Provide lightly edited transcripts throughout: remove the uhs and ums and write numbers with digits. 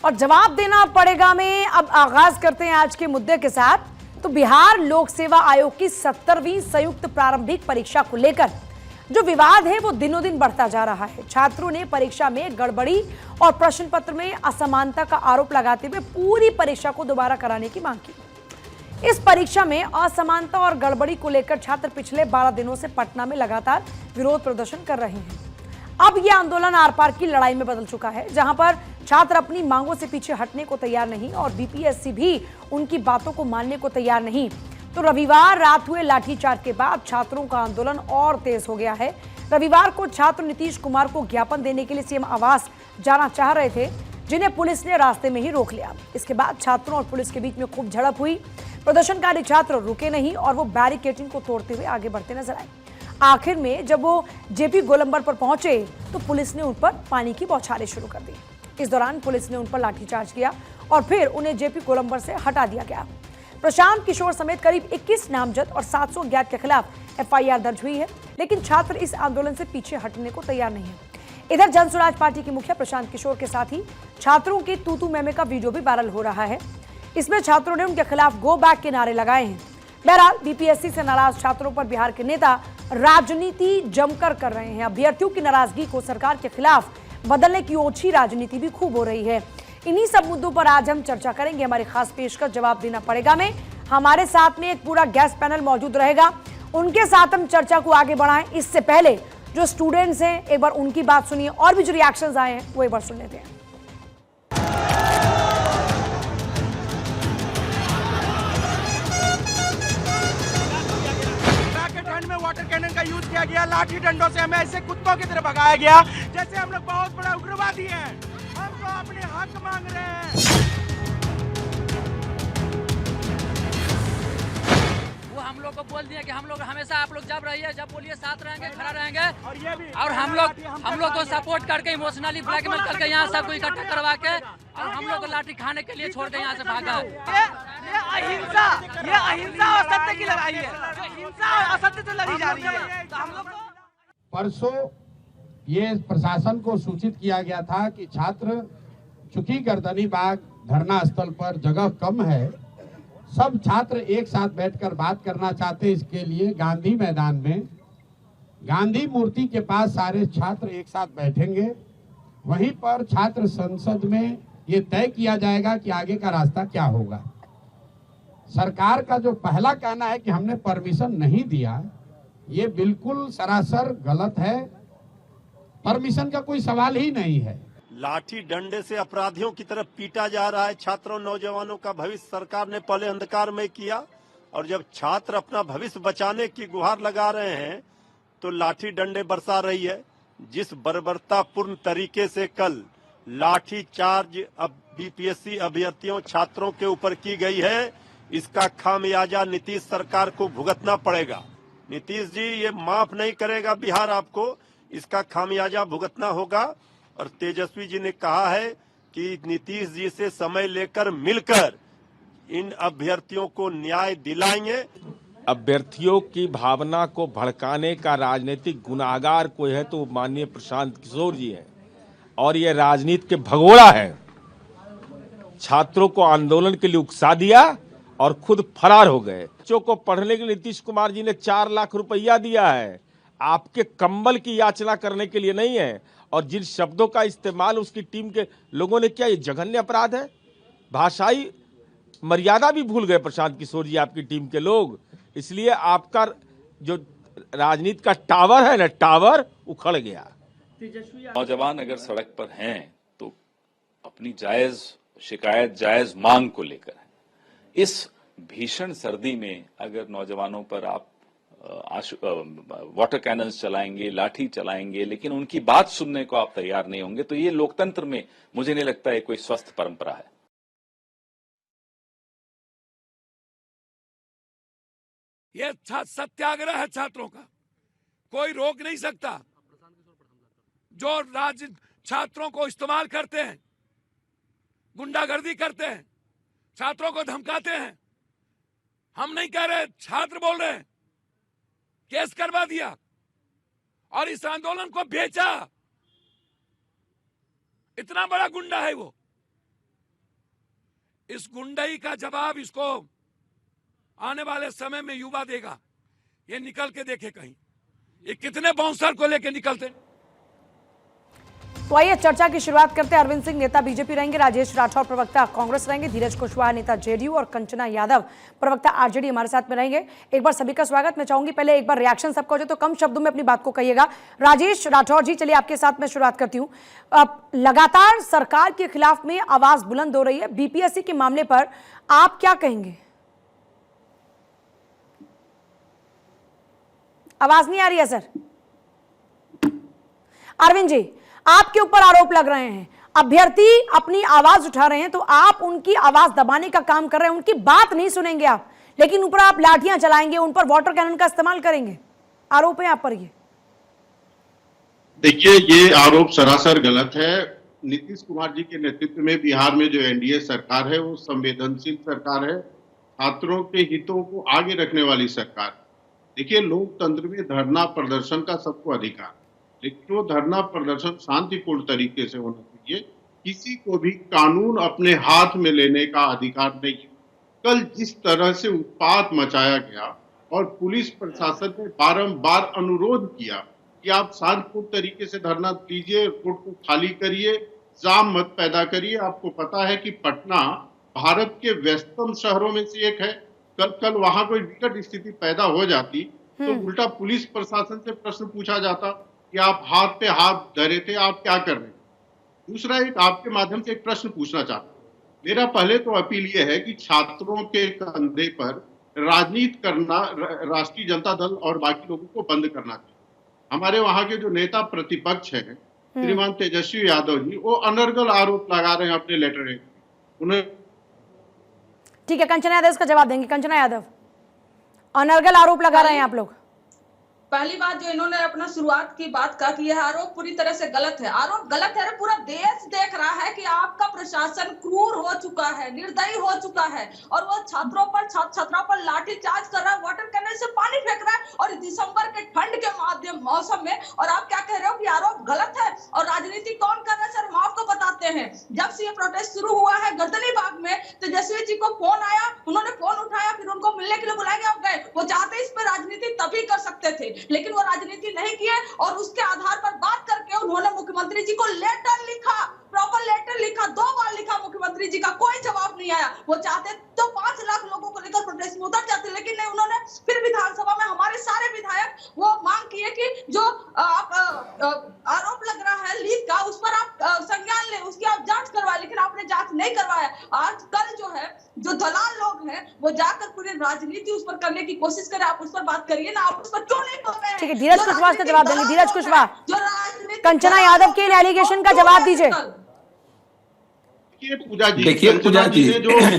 और जवाब देना पड़ेगा में अब आगाज करते हैं आज के मुद्दे के साथ। तो बिहार लोक सेवा आयोग की 70वीं संयुक्त प्रारंभिक परीक्षा को लेकर जो विवाद है वो दिनों दिन बढ़ता जा रहा है। छात्रों ने परीक्षा में गड़बड़ी और प्रश्न पत्र में असमानता का आरोप लगाते हुए पूरी परीक्षा को दोबारा कराने की मांग की। इस परीक्षा में असमानता और गड़बड़ी को लेकर छात्र पिछले 12 दिनों से पटना में लगातार विरोध प्रदर्शन कर रहे हैं। अब यह आंदोलन आर पार की लड़ाई में बदल चुका है, जहां पर छात्र अपनी मांगों से पीछे हटने को तैयार नहीं और बीपीएससी भी उनकी बातों को मानने को तैयार नहीं। तो रविवार रात हुए लाठीचार्ज के बाद छात्रों का आंदोलन और तेज हो गया है। रविवार को छात्र नीतीश कुमार को ज्ञापन देने के लिए सीएम आवास जाना चाह रहे थे, जिन्हें पुलिस ने रास्ते में ही रोक लिया। इसके बाद छात्रों और पुलिस के बीच में खूब झड़प हुई। प्रदर्शनकारी छात्र रुके नहीं और वो बैरिकेडिंग को तोड़ते हुए आगे बढ़ते नजर आए। आखिर में जब वो जेपी गोलंबर पर पहुंचे तो पुलिस ने उन पर पानी की बौछारें शुरू कर दी। इस दौरान पुलिस ने उन पर लाठीचार्ज किया और फिर उन्हें जेपी गोलंबर से हटा दिया गया। प्रशांत किशोर समेत करीब 21 नामजद और 700 अज्ञात के खिलाफ एफआईआर दर्ज हुई है, लेकिन छात्र इस आंदोलन से पीछे हटने को तैयार नहीं है। इधर जनसुराज पार्टी के मुखिया प्रशांत किशोर के साथ ही छात्रों के तू मैमे का वीडियो भी वायरल हो रहा है। इसमें छात्रों ने उनके खिलाफ गो बैक के नारे लगाए हैं। बहरहाल बीपीएससी से नाराज छात्रों पर बिहार के नेता राजनीति जमकर कर रहे हैं। अभ्यर्थियों की नाराजगी को सरकार के खिलाफ बदलने की ओछी राजनीति भी खूब हो रही है। इन्हीं सब मुद्दों पर आज हम चर्चा करेंगे। हमारी खास पेशकश जवाब देना पड़ेगा में हमारे साथ में एक पूरा गेस्ट पैनल मौजूद रहेगा, उनके साथ हम चर्चा को आगे बढ़ाएं। इससे पहले जो स्टूडेंट्स हैं एक बार उनकी बात सुनिए और भी जो रिएक्शंस आए हैं वो एक बार सुन लेते हैं। वाटर कैनन का यूज किया गया, लाठी डंडों से हमें ऐसे कुत्तों की तरह भगाया गया जैसे हम लोग बहुत बड़ा उग्रवादी हैं। हम तो अपने हक मांग रहे हैं। वो हम लोग को बोल दिया कि हम लोग हमेशा आप लोग जब रहिए जब बोलिए साथ रहेंगे, खड़ा रहेंगे। और ये भी और हम लोग को सपोर्ट करके इमोशनली ब्लैकमेल करके यहाँ सबको इकट्ठा करवा के और हम लोग को लाठी खाने के लिए छोड़ के यहाँ से भागा। ये अहिंसा और सत्य की लड़ाई है। हिंसा और असत्य से लड़ी जा रही है। तो हम लोग परसों ये प्रशासन को सूचित किया गया था कि छात्र, चूंकि गर्दनी बाग धरना स्थल पर जगह कम है, सब छात्र एक साथ बैठकर बात करना चाहते हैं। इसके लिए गांधी मैदान में गांधी मूर्ति के पास सारे छात्र एक साथ बैठेंगे। वहीं पर छात्र संसद में ये तय किया जाएगा कि आगे का रास्ता क्या होगा। सरकार का जो पहला कहना है कि हमने परमिशन नहीं दिया, ये बिल्कुल सरासर गलत है। परमिशन का कोई सवाल ही नहीं है। लाठी डंडे से अपराधियों की तरफ पीटा जा रहा है। छात्रों नौजवानों का भविष्य सरकार ने पहले अंधकार में किया और जब छात्र अपना भविष्य बचाने की गुहार लगा रहे हैं तो लाठी डंडे बरसा रही है। जिस बर्बरतापूर्ण तरीके से कल लाठी चार्ज अब बीपीएससी अभ्यर्थियों छात्रों के ऊपर की गई है, इसका खामियाजा नीतीश सरकार को भुगतना पड़ेगा। नीतीश जी ये माफ नहीं करेगा बिहार आपको, इसका खामियाजा भुगतना होगा। और तेजस्वी जी ने कहा है कि नीतीश जी से समय लेकर मिलकर इन अभ्यर्थियों को न्याय दिलाएंगे। अभ्यर्थियों की भावना को भड़काने का राजनीतिक गुनाहगार कोई है तो माननीय प्रशांत किशोर जी हैं और ये राजनीति के भगोड़ा है। छात्रों को आंदोलन के लिए उकसा दिया और खुद फरार हो गए। बच्चों को पढ़ने के लिए नीतीश कुमार जी ने 4 लाख रुपया दिया है, आपके कंबल की याचना करने के लिए नहीं है। और जिन शब्दों का इस्तेमाल उसकी टीम के लोगों ने किया, ये जघन्य अपराध है। भाषाई मर्यादा भी भूल गए प्रशांत किशोर जी, आपकी टीम के लोग। इसलिए आपका जो राजनीति का टावर है ना, टावर उखड़ गया। नौजवान अगर सड़क पर हैं तो अपनी जायज शिकायत, जायज मांग को लेकर है। इस भीषण सर्दी में अगर नौजवानों पर आप वाटर कैनन्स चलाएंगे, लाठी चलाएंगे, लेकिन उनकी बात सुनने को आप तैयार नहीं होंगे, तो ये लोकतंत्र में मुझे नहीं लगता है कोई स्वस्थ परंपरा है। ये सत्याग्रह है छात्रों का, कोई रोक नहीं सकता। जो राज्य छात्रों को इस्तेमाल करते हैं, गुंडागर्दी करते हैं, छात्रों को धमकाते हैं, हम नहीं कह रहे, छात्र बोल रहे हैं, केस करवा दिया और इस आंदोलन को बेचा। इतना बड़ा गुंडा है वो। इस गुंडई का जवाब इसको आने वाले समय में युवा देगा। ये निकल के देखे कहीं, ये कितने बाउंसर को लेके निकलते। तो आइए चर्चा की शुरुआत करते हैं। अरविंद सिंह नेता बीजेपी रहेंगे, राजेश राठौर प्रवक्ता कांग्रेस रहेंगे, धीरज कुशवाहा नेता जेडीयू और कंचना यादव प्रवक्ता आरजेडी हमारे साथ में रहेंगे। एक बार सभी का स्वागत। मैं चाहूंगी पहले एक बार रिएक्शन सबका हो जाए तो कम शब्दों में अपनी बात को कहिएगा। राजेश राठौर जी, चलिए आपके साथ में शुरुआत करती हूँ। लगातार सरकार के खिलाफ में आवाज बुलंद हो रही है, बीपीएससी के मामले पर आप क्या कहेंगे? आवाज नहीं आ रही है सर। अरविंद जी, आपके ऊपर आरोप लग रहे हैं, अभ्यर्थी अपनी आवाज उठा रहे हैं तो आप उनकी आवाज दबाने का काम कर रहे हैं, उनकी बात नहीं सुनेंगे आप, लेकिन ऊपर आप लाठियां चलाएंगे, उन पर वाटर कैनन का इस्तेमाल करेंगे। आरोप है आप पर ये। देखिए, ये आरोप सरासर गलत है। नीतीश कुमार जी के नेतृत्व में बिहार में जो एनडीए सरकार है वो संवेदनशील सरकार है, छात्रों के हितों को आगे रखने वाली सरकार। देखिए, लोकतंत्र में धरना प्रदर्शन का सबको अधिकार, लेकिन वो धरना प्रदर्शन शांतिपूर्ण तरीके से होना चाहिए। किसी को भी कानून अपने हाथ में लेने का अधिकार नहीं। कल जिस तरह से उत्पात मचाया गया और पुलिस प्रशासन ने बारंबार अनुरोध किया कि आप शांतिपूर्ण तरीके से धरना दीजिए, रोड को खाली करिए, जाम मत पैदा करिए। आपको पता है कि पटना भारत के व्यस्तम शहरों में से एक है। कल वहां कोई विकट स्थिति पैदा हो जाती तो उल्टा पुलिस प्रशासन से प्रश्न पूछा जाता कि आप हाथ पे हाथ धरे थे, आप क्या कर रहे हैं। दूसरा, एक आपके माध्यम से एक प्रश्न पूछना चाहता हूं। मेरा पहले तो अपील ये है कि छात्रों के कंधे पर राजनीति करना राष्ट्रीय जनता दल और बाकी लोगों को बंद करना चाहिए। हमारे वहां के जो नेता प्रतिपक्ष हैं, श्रीमान तेजस्वी यादव जी, वो अनर्गल आरोप लगा रहे हैं अपने लेटर में। उन्हें ठीक है, कंचना यादव इसका जवाब देंगे। कंचना यादव, अनर्गल आरोप लगा रहे हैं आप लोग। पहली बात जो इन्होंने अपना शुरुआत की बात कहा कि यह आरोप पूरी तरह से गलत है। आरोप गलत है, पूरा देश देख रहा है कि आपका प्रशासन क्रूर हो चुका है, निर्दयी हो चुका है और वो छात्रों पर लाठी चार्ज कर रहा है, वाटर कैनन से पानी फेंक रहा है और दिसंबर के ठंड के मौसम में। और आप क्या कह रहे हो कि आरोप गलत है? और राजनीति कौन कर रहा है सर? हम आपको बताते हैं। जब से ये प्रोटेस्ट शुरू हुआ है गर्दनी बाग में, तेजस्वी जी को फोन आया, उन्होंने फोन उठाया, फिर उनको मिलने के लिए बुलाया गया, आप गए। वो चाहते इस पर राजनीति तभी कर सकते थे, लेकिन वो राजनीति नहीं किए और उसके आधार पर बात करके उन्होंने मुख्यमंत्री जी को लेटर लिखा, प्रॉपर लेटर लिखा, 2 बार लिखा मुख्यमंत्री जी का, कोई जवाब नहीं आया। वो चाहते तो 5 लाख लोगों को लेकर प्रोटेस्ट में उतर जाते, लेकिन नहीं, उन्होंने फिर विधानसभा में हमारे सारे विधायक वो मांग किए कि जो आरोप लग रहा है लीक का, उस पर आप संज्ञान लें, उसकी आप जांच करवाएं, लेकिन आपने जांच नहीं करवाया। आज कल जो है, जो दलाल लोग हैं, वो जाकर पूरी राजनीति उस पर करने की कोशिश करें। आप उस पर बात करिए ना, आप उस पर क्यों नहीं बोल रहे हैं? ठीक है, धीरज कुशवाहा का जवाब देंगे। धीरज कुशवाहा, कंचना यादव के एलिगेशन का जवाब दीजिए। देखिए पूजा जी,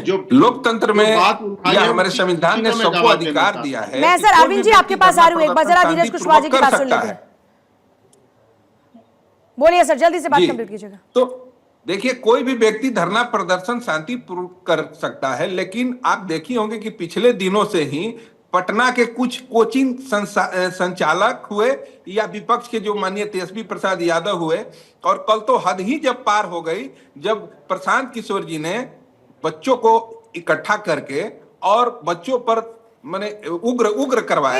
जो लोकतंत्र में या हमारे संविधान ने सबको अधिकार दिया है। मैं सर अरविंद जी आपके पास आ रही हूँ, एक बार जरा धीरज कुशवाहा जी की बात सुन लेते हैं। बोलिए सर, जल्दी से बात कंप्लीट कीजिएगा। तो देखिए, कोई भी व्यक्ति धरना प्रदर्शन शांतिपूर्ण कर सकता है, लेकिन आप देखिए होंगे कि पिछले दिनों से ही पटना के कुछ कोचिंग संचालक हुए या विपक्ष के जो माननीय तेजस्वी प्रसाद यादव हुए, और कल तो हद ही जब पार हो गई जब प्रशांत किशोर जी ने बच्चों को इकट्ठा करके और बच्चों पर माने उग्र करवाया।